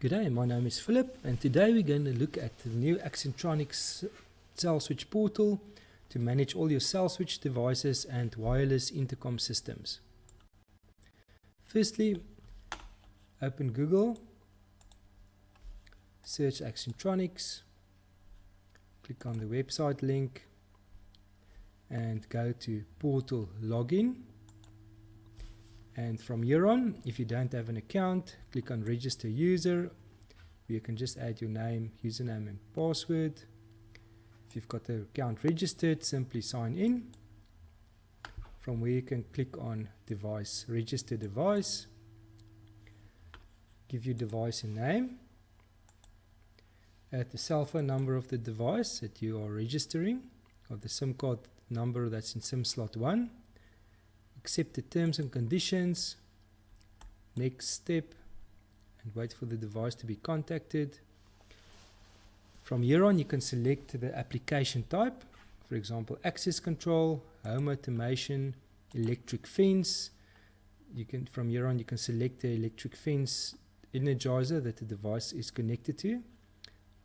G'day, my name is Philip, and today we're going to look at the new Accentronix cell switch portal to manage all your cell switch devices and wireless intercom systems. Firstly, open Google, search Accentronix, click on the website link and go to portal login. And from here on, if you don't have an account, click on register user, where you can just add your name, username and password. If you've got the account registered, simply sign in. From where you can click on device, register device, give your device a name, add the cell phone number of the device that you are registering, or the SIM card number that's in SIM slot 1. Accept the terms and conditions, next step, and wait for the device to be contacted. From here on, you can select the application type, for example, access control, home automation, electric fence. From here on, you can select the electric fence energizer that the device is connected to,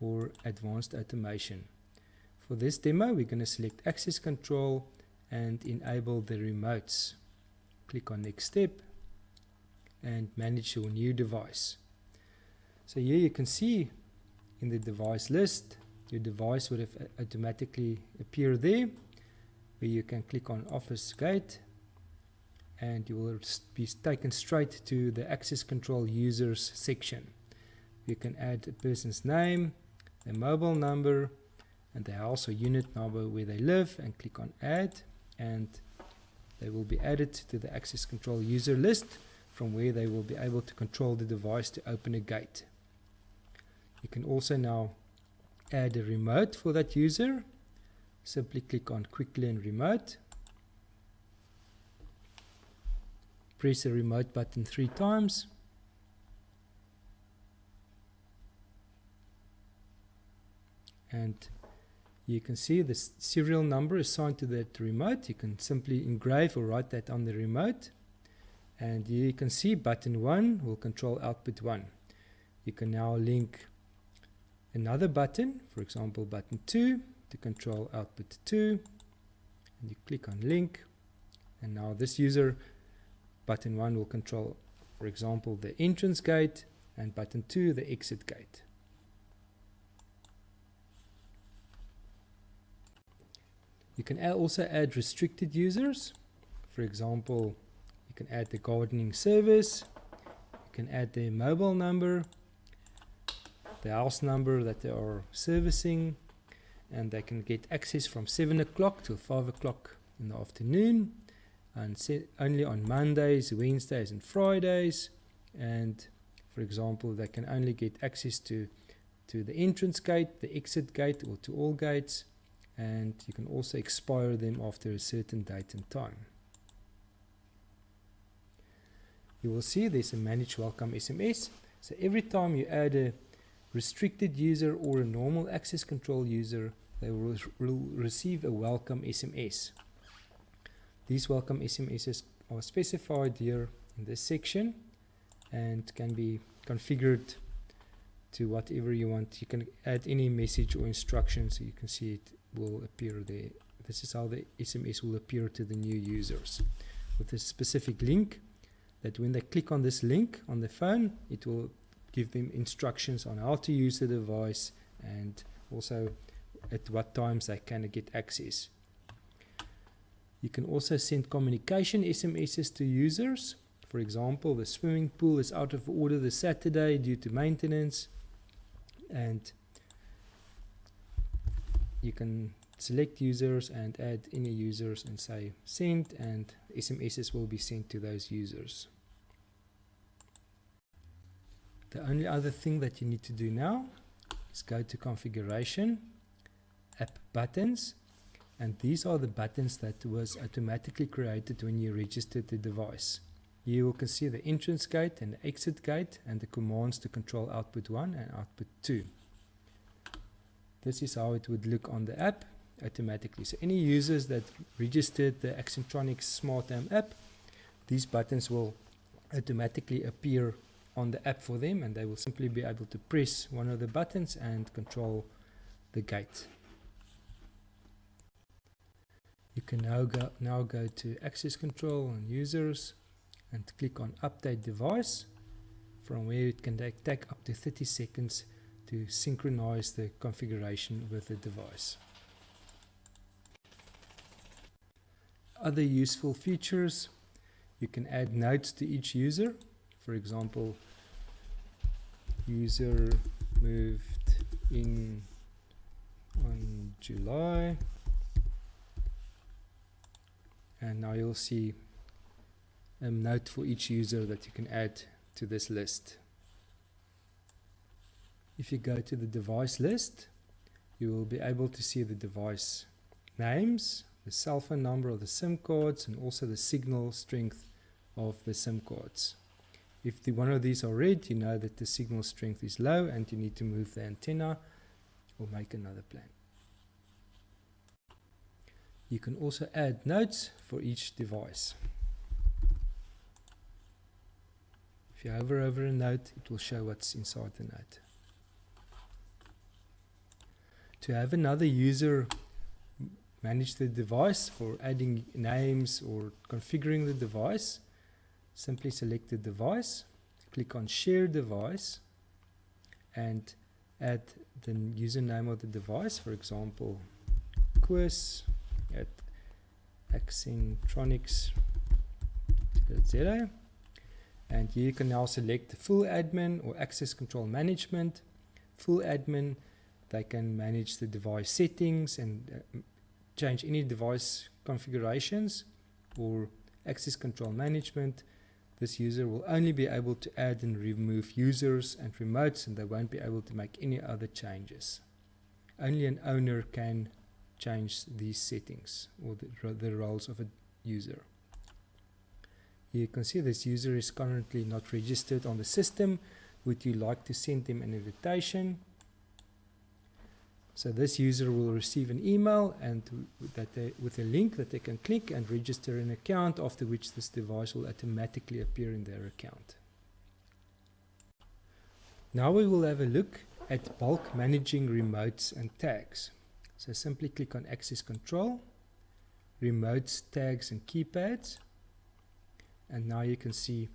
or advanced automation. For this demo, we're going to select access control and enable the remotes. Click on next step and manage your new device. So here you can see in the device list, your device would have automatically appear there, where you can click on office gate and you will be taken straight to the access control users section. You can add a person's name, their mobile number and the house or unit number where they live, and click on add, and they will be added to the access control user list, from where they will be able to control the device to open a gate. You can also now add a remote for that user. Simply click on quickly and remote. Press the remote button 3 times. And you can see the serial number assigned to that remote. You can simply engrave or write that on the remote. And here you can see button 1 will control output 1. You can now link another button, for example button 2, to control output 2. And you click on link. And now this user, button 1 will control, for example, the entrance gate, and button 2 the exit gate. You can also add restricted users. For example, you can add the gardening service, you can add their mobile number, the house number that they are servicing, and they can get access from 7 o'clock till 5 o'clock in the afternoon, and only on Mondays, Wednesdays and Fridays. And for example, they can only get access to the entrance gate, the exit gate, or to all gates. And you can also expire them after a certain date and time. You will see there's a manage welcome SMS. So every time you add a restricted user or a normal access control user, they will receive a welcome SMS. These welcome SMSs are specified here in this section and can be configured to whatever you want. You can add any message or instruction, so you can see it will appear there. This is how the SMS will appear to the new users, with a specific link that when they click on this link on the phone, it will give them instructions on how to use the device and also at what times they can get access. You can also send communication SMSs to users. For example, the swimming pool is out of order this Saturday due to maintenance, and you can select users and add any users and say send, and SMSs will be sent to those users. The only other thing that you need to do now is go to configuration, app buttons, and these are the buttons that was automatically created when you registered the device. Here you can see the entrance gate and the exit gate and the commands to control output 1 and output 2. This is how it would look on the app automatically. So any users that registered the Accentronix Smart Home app, these buttons will automatically appear on the app for them, and they will simply be able to press one of the buttons and control the gate. You can now go to access control and users and click on update device, from where it can take up to 30 seconds to synchronize the configuration with the device. Other useful features: you can add notes to each user. For example, user moved in on July, and now you'll see a note for each user that you can add to this list. If you go to the device list, you will be able to see the device names, the cell phone number of the SIM cards, and also the signal strength of the SIM cards. If one of these are red, you know that the signal strength is low and you need to move the antenna or make another plan. You can also add notes for each device. If you hover over a note, it will show what's inside the note. To have another user manage the device for adding names or configuring the device, simply select the device, click on Share Device, and add the username of the device, for example, quiz at Accentronix. And here you can now select the full admin or access control management. Full admin, they can manage the device settings and change any device configurations. Or access control management, this user will only be able to add and remove users and remotes, and they won't be able to make any other changes. Only an owner can change these settings or the roles of a user. You can see this user is currently not registered on the system. Would you like to send them an invitation? So this user will receive an email and with a link that they can click and register an account, after which this device will automatically appear in their account. Now we will have a look at bulk managing remotes and tags. So simply click on Access Control, Remotes, Tags and Keypads. And now you can see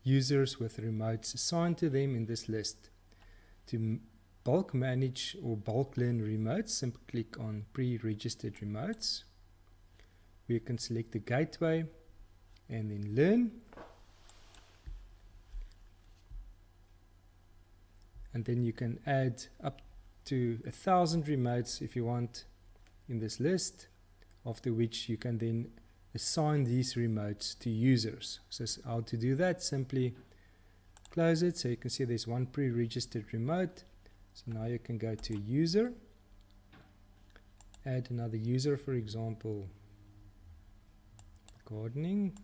users with remotes assigned to them in this list. To bulk manage or bulk learn remotes, simply click on pre-registered remotes. We can select the gateway and then learn. And then you can add up to 1,000 remotes if you want in this list, after which you can then assign these remotes to users. So how to do that? Simply close it. So you can see there's one pre-registered remote. So now you can go to user, add another user, for example, gardening.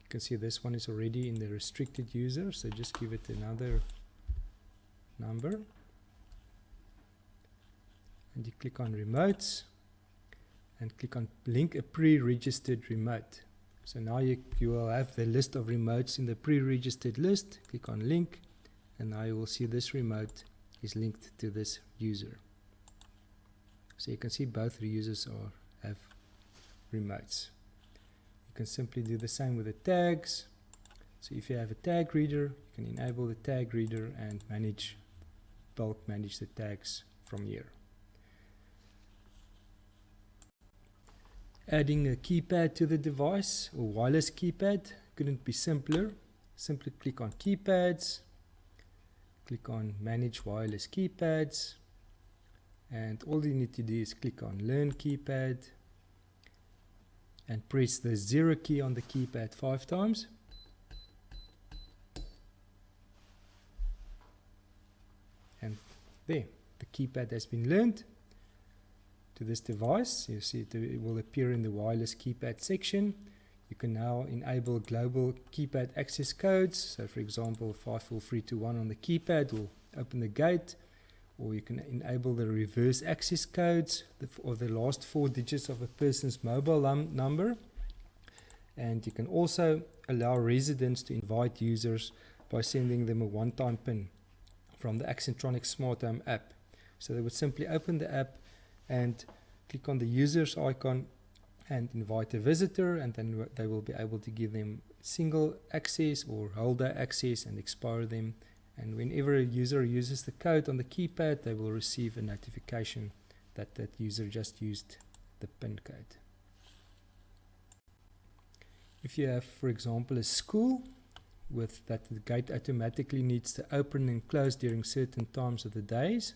You can see this one is already in the restricted user, so just give it another number. And you click on remotes and click on link a pre-registered remote. So now you will have the list of remotes in the pre-registered list. Click on link, and now you will see this remote is linked to this user. So you can see both the users have remotes. You can simply do the same with the tags. So if you have a tag reader, you can enable the tag reader and bulk manage the tags from here. Adding a keypad to the device, or wireless keypad, couldn't be simpler. Simply click on keypads, click on manage wireless keypads, and all you need to do is click on learn keypad and press the 0 key on the keypad 5 times. And there, the keypad has been learned to this device. You see it will appear in the wireless keypad section. You can now enable global keypad access codes. So for example, 54321 on the keypad will open the gate, or you can enable the reverse access codes or the last 4 digits of a person's mobile number. And you can also allow residents to invite users by sending them a one-time PIN from the Accentronix Smart Home app. So they would simply open the app and click on the users icon and invite a visitor, and then they will be able to give them single access or holder access and expire them. And whenever a user uses the code on the keypad, they will receive a notification that that user just used the PIN code. If you have, for example, a school with that the gate automatically needs to open and close during certain times of the days,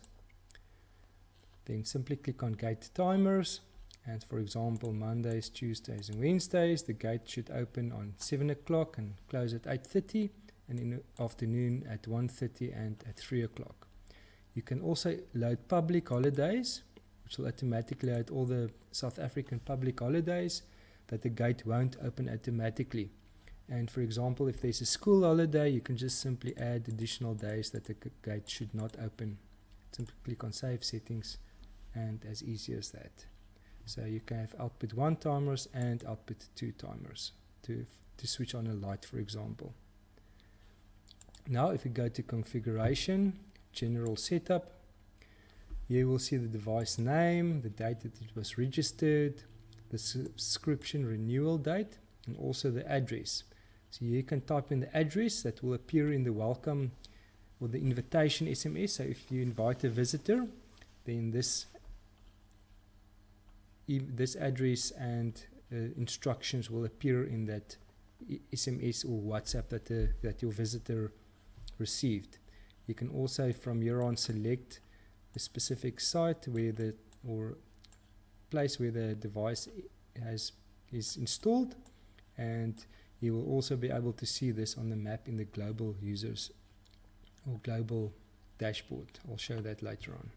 then simply click on gate timers, and for example Mondays, Tuesdays and Wednesdays the gate should open on 7 o'clock and close at 8:30, and in the afternoon at 1:30 and at 3 o'clock. You can also load public holidays, which will automatically load all the South African public holidays that the gate won't open automatically. And for example, if there's a school holiday, you can just simply add additional days that the gate should not open. Simply click on Save Settings, and as easy as that. So you can have output 1 timers and output 2 timers to switch on a light, for example. Now if we go to Configuration, General Setup, here you will see the device name, the date that it was registered, the subscription renewal date, and also the address. So you can type in the address that will appear in the welcome or the invitation SMS. So if you invite a visitor, then this address and instructions will appear in that SMS or WhatsApp that your visitor received. You can also from here on select a specific site where or place where the device is installed, and you will also be able to see this on the map in the global users or global dashboard. I'll show that later on.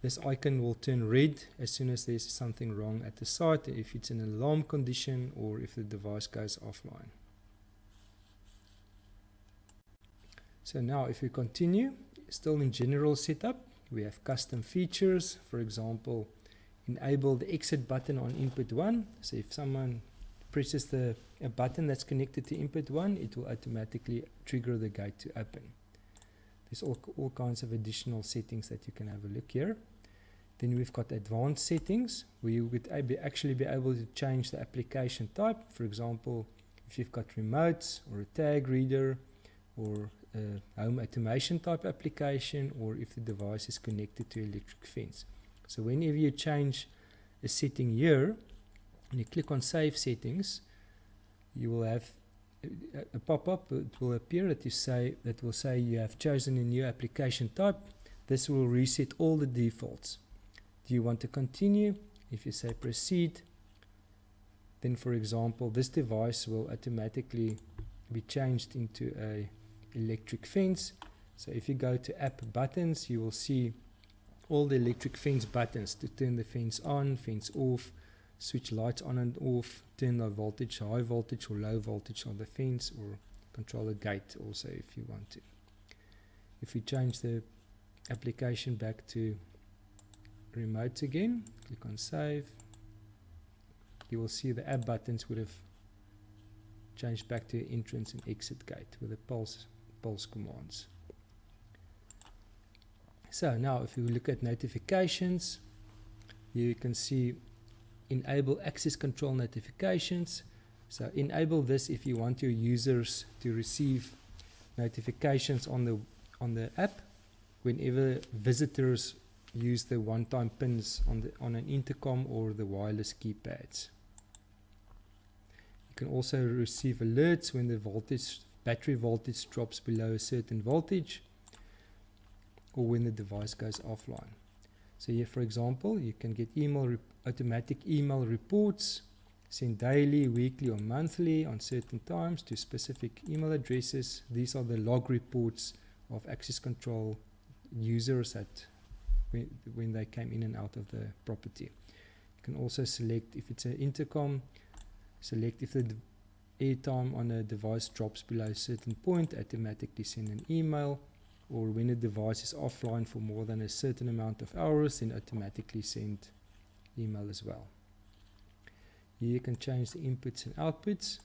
This icon will turn red as soon as there's something wrong at the site, if it's an alarm condition or if the device goes offline. So now if we continue, still in general setup, we have custom features. For example, enable the exit button on input 1. So if someone presses a button that's connected to input 1, it will automatically trigger the gate to open. There's all kinds of additional settings that you can have a look here. Then we've got advanced settings, where you would actually be able to change the application type. For example, if you've got remotes or a tag reader or a home automation type application, or if the device is connected to electric fence. So whenever you change a setting here, and you click on Save Settings, you will have a pop-up. It will appear that will say you have chosen a new application type. This will reset all the defaults. Do you want to continue? If you say proceed, then for example this device will automatically be changed into a electric fence. So if you go to app buttons, you will see all the electric fence buttons to turn the fence on, fence off, switch lights on and off, turn the voltage, high voltage or low voltage on the fence, or control the gate also if you want to. If we change the application back to remote again, click on save, you will see the app buttons would have changed back to entrance and exit gate with the pulse commands. So now if you look at notifications, you can see enable access control notifications. So enable this if you want your users to receive notifications on the app whenever visitors use the one-time pins on an intercom or the wireless keypads. You can also receive alerts when the battery voltage drops below a certain voltage, or when the device goes offline. So here, for example, you can get automatic email reports sent daily, weekly or monthly on certain times to specific email addresses. These are the log reports of access control users when they came in and out of the property. You can also select if it's an intercom, select if the airtime on a device drops below a certain point, automatically send an email, or when a device is offline for more than a certain amount of hours, then automatically send email as well. Here you can change the inputs and outputs.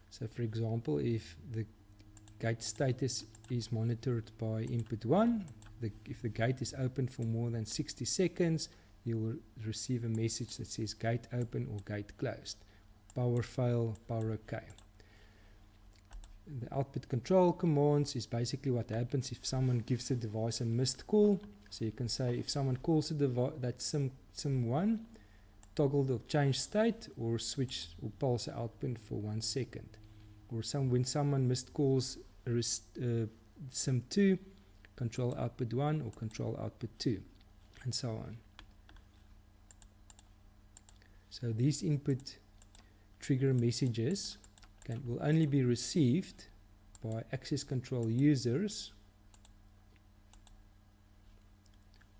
So for example, if the gate status is monitored by input 1, if the gate is open for more than 60 seconds, you will receive a message that says gate open or gate closed. Power fail, power OK. The output control commands is basically what happens if someone gives the device a missed call. So you can say if someone calls the device, that sim1, toggle or change state, or switch or pulse the output for 1 second. Or when someone missed calls sim2, control output 1 or control output 2, and so on. So these input trigger messages will only be received by access control users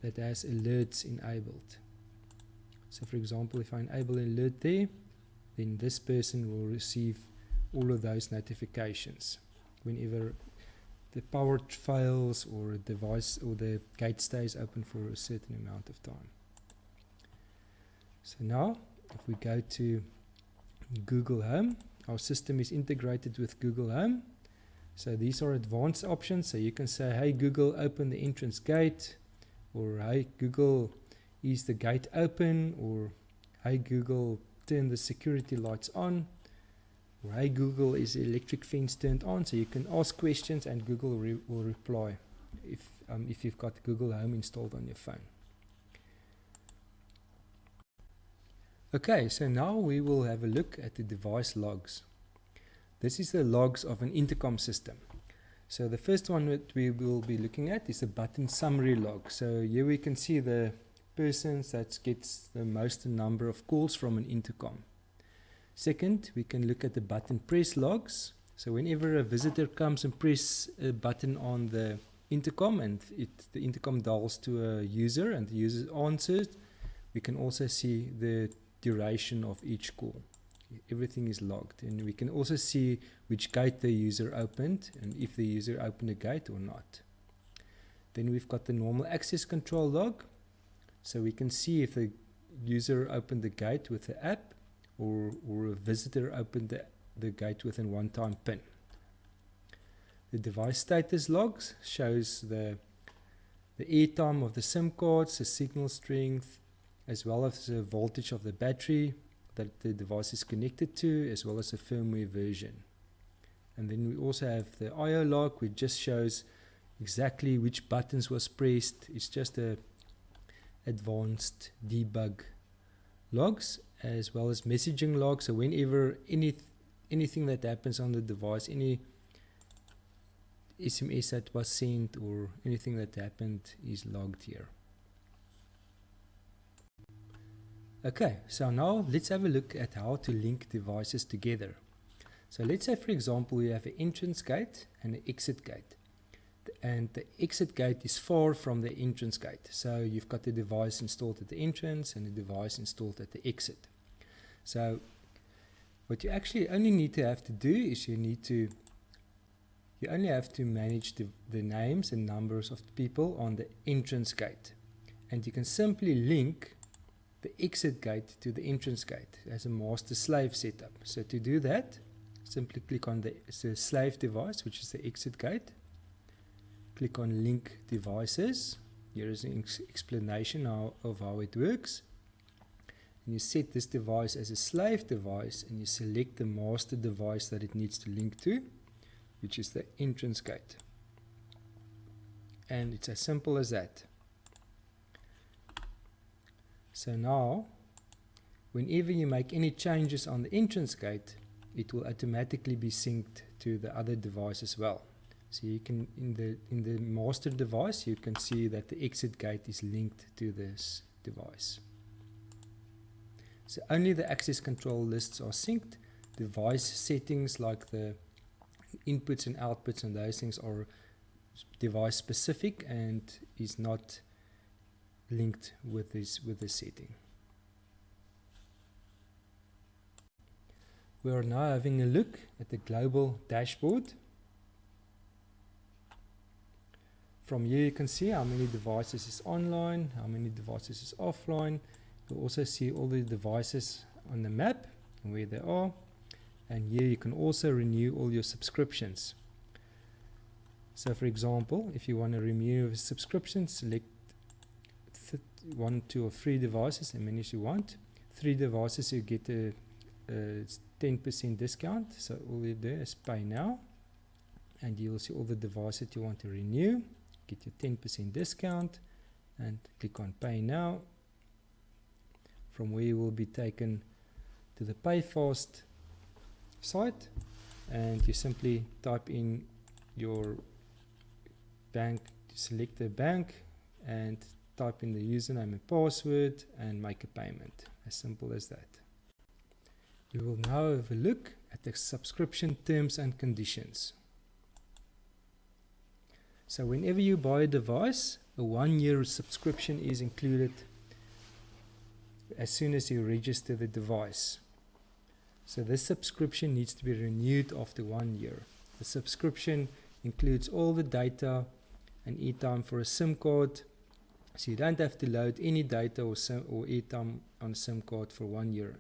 that has alerts enabled. So for example, if I enable alert there, then this person will receive all of those notifications whenever the power fails or a device or the gate stays open for a certain amount of time. So now if we go to Google Home, our system is integrated with Google Home. So these are advanced options. So you can say, hey Google, open the entrance gate, or hey Google, is the gate open, or hey Google, turn the security lights on, or hey Google, is the electric fence turned on. So you can ask questions and Google will reply if you've got Google Home installed on your phone. Okay, so now we will have a look at the device logs. This is the logs of an intercom system. So the first one that we will be looking at is the button summary log. So here we can see the persons that gets the most number of calls from an intercom. Second, we can look at the button press logs. So whenever a visitor comes and press a button on the intercom and the intercom dials to a user and the user answers, we can also see the duration of each call. Everything is logged, and we can also see which gate the user opened and if the user opened a gate or not. Then we've got the normal access control log, so we can see if the user opened the gate with the app or a visitor opened the gate with a one-time PIN. The device status logs shows the airtime of the SIM cards, the signal strength, as well as the voltage of the battery that the device is connected to, as well as the firmware version. And then we also have the IO log, which just shows exactly which buttons was pressed. It's just a advanced debug logs, as well as messaging logs. So whenever anything that happens on the device, any SMS that was sent or anything that happened is logged here. Okay, so now let's have a look at how to link devices together. So let's say, for example, we have an entrance gate and an exit gate. And the exit gate is far from the entrance gate. So you've got the device installed at the entrance and the device installed at the exit. So what you actually only need to have to do is you only have to manage the names and numbers of the people on the entrance gate. And you can simply link the exit gate to the entrance gate as a master-slave setup. So to do that, simply click on the slave device, which is the exit gate. Click on link devices. Here is an explanation of how it works. And you set this device as a slave device and you select the master device that it needs to link to, which is the entrance gate. And it's as simple as that. So now, whenever you make any changes on the entrance gate, it will automatically be synced to the other device as well. So you can, in the master device, you can see that the exit gate is linked to this device. So only the access control lists are synced. Device settings like the inputs and outputs and those things are device specific and is not linked with this setting. We are now having a look at the global dashboard. From here you can see how many devices is online, how many devices is offline, You'll also see all the devices on the map and where they are. And here you can also renew all your subscriptions. So for example, if you want to renew a subscription, select 1, 2 or 3 devices, as many as you want. 3 devices you get a 10% discount. So all you do is pay now, and you'll see all the devices you want to renew, get your 10% discount, and click on pay now, from where you will be taken to the pay fast site, and you simply type in your bank, select the bank and type in the username and password and make a payment. As simple as that. We will now have a look at the subscription terms and conditions. So whenever you buy a device, a 1-year subscription is included as soon as you register the device. So this subscription needs to be renewed after 1 year. The subscription includes all the data and airtime for a SIM card, so you don't have to load any data or airtime on a SIM card for 1 year.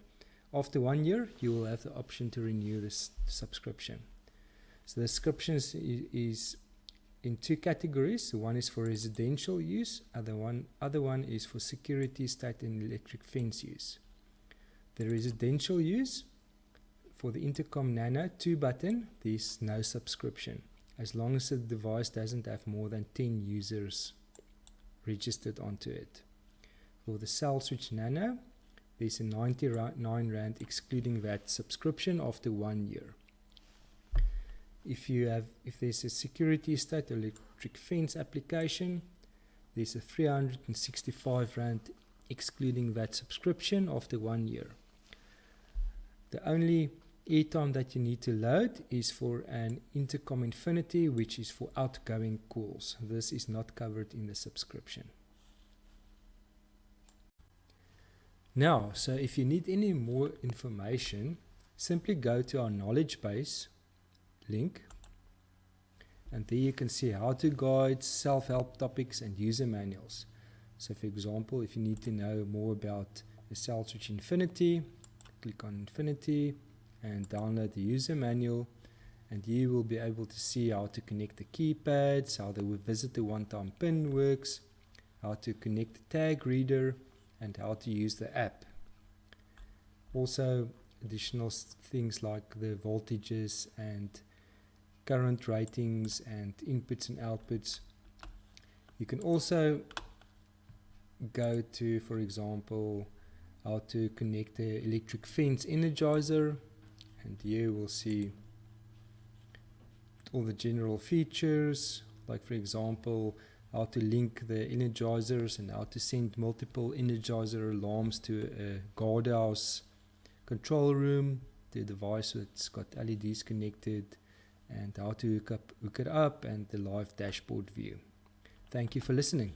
After 1 year, you will have the option to renew this subscription. So the subscriptions is in 2 categories. One is for residential use, other one is for security, state and electric fence use. The residential use, for the Intercom Nano 2 button, there's no subscription, as long as the device doesn't have more than 10 users registered onto it. For the Cell Switch Nano, there's a 99 Rand excluding VAT subscription after 1 year. If there's a security state or electric fence application, there's a 365 Rand excluding VAT subscription after 1 year. The only airtime that you need to load is for an Intercom Infinity, which is for outgoing calls. This is not covered in the subscription. Now, so if you need any more information, simply go to our knowledge base link, and there you can see how-to guides, self-help topics and user manuals. So for example, if you need to know more about the Cell Switch Infinity, click on Infinity and download the user manual, and you will be able to see how to connect the keypads, how the visit the one-time pin works, how to connect the tag reader, and how to use the app. Also additional things like the voltages and current ratings and inputs and outputs. You can also go to, for example, how to connect the electric fence energizer, and here we'll see all the general features, like for example how to link the energizers and how to send multiple energizer alarms to a guardhouse control room, the device that's got LEDs connected, and how to hook it up, and the live dashboard view. Thank you for listening.